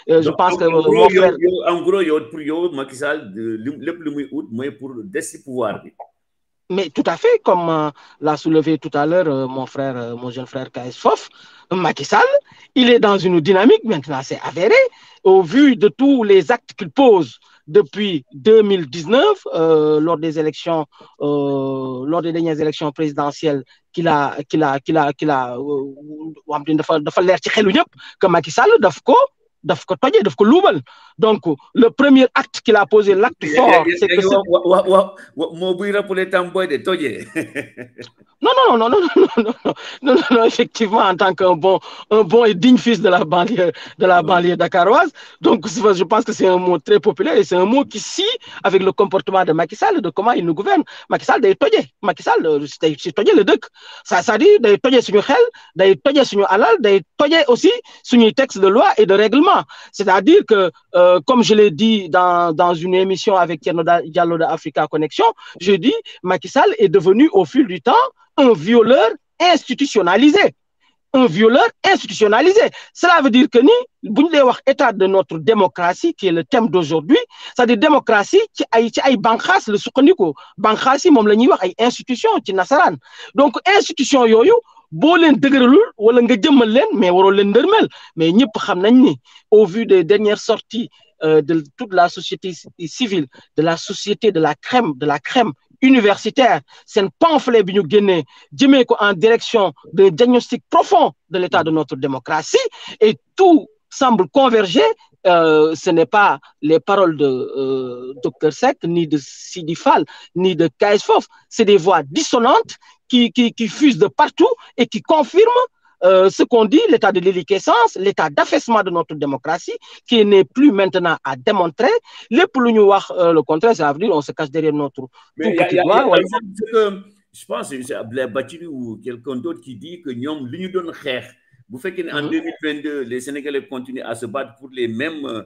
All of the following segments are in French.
Je pense que mon frère... En gros, pour yo, Macky Sall, le plus pour décider pouvoir. Mais tout à fait, comme l'a soulevé tout à l'heure mon frère, mon jeune frère KS Fof, Macky Sall, il est dans une dynamique maintenant, c'est avéré, au vu de tous les actes qu'il pose depuis 2019, lors des élections, lors des dernières élections présidentielles qu'il a que Macky Sall daf ko tojee daf ko luubal. Donc le premier acte qu'il a posé, l'acte fort, c'est que moo buy rappeler tam boy de tojee. Non, non, non, non, non, non, non, non, non, non, effectivement, en tant qu'un bon et digne fils de la banlieue dakaroise. Donc, je pense que c'est un mot très populaire et c'est un mot qui scie avec le comportement de Macky Sall, de comment il nous gouverne. Macky Sall, day tojee. Macky Sall, c'est tojee le dëkk. Ça dit, day tojee suñu xel, day tojee suñu alal, day tojee aussi suñu texte de loi et de règlement. C'est-à-dire que, comme je l'ai dit dans une émission avec Thierno Diallo de Africa Connection, je dis, Macky Sall est devenu au fil du temps un violeur institutionnalisé. Un violeur institutionnalisé. Cela veut dire que ni, bu ñu wax état de notre démocratie, qui est le thème d'aujourd'hui, c'est-à-dire démocratie ci ay banqaas la sukkandiku. Banqaas yi moom la ñuy wax ay institution ci nasaraan. Donc institution yooyu boo leen dëgëralul wala nga jëmmal leen mais waroo leen ndërmel. Mais ñëpp xam nañ ni au vu des dernières sorties de toute la société civile, de la société de la crème universitaire, c'est un pamphlet bi ñu génnee jëmee ko en direction d'un diagnostic profond de l'état de notre démocratie et tout semble converger. Ce n'est pas les paroles de Dr Seck, ni de Sidi Fall, ni de KS Fof, c'est des voix dissonantes qui fusent de partout et qui confirment ce qu'on dit, l'état de déliquescence, l'état d'affaissement de notre démocratie, qui n'est plus maintenant à démontrer. Les plus le contraire, ça veut dire on se cache derrière notre petit doigt. Je pense que c'est Blaise Bathily ou quelqu'un d'autre qui dit que nous, l'union de xeex, bu fekkee en 2022, les Sénégalais continuent à se battre pour les mêmes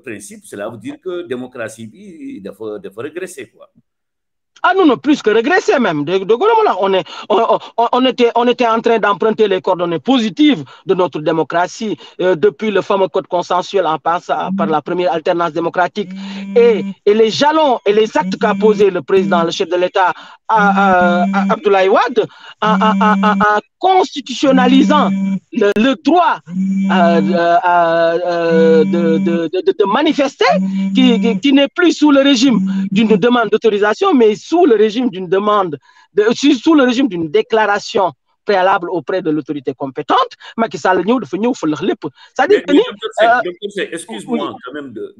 principes, cela veut dire que la démocratie doit régresser, quoi. Ah non, non, plus que régresser même. On était en train d'emprunter les coordonnées positives de notre démocratie depuis le fameux code consensuel en passant par la première alternance démocratique et les jalons et les actes qu'a posé le président, le chef de l'État, Abdoulaye Wade, en constitutionnalisant le droit de manifester, qui n'est plus sous le régime d'une demande d'autorisation, mais sous le régime d'une demande, sous le régime d'une déclaration préalable auprès de l'autorité compétente. Macky Sall ñëw dafa ñëw fa lex lépp. C'est-à-dire que excuse-moi quand même de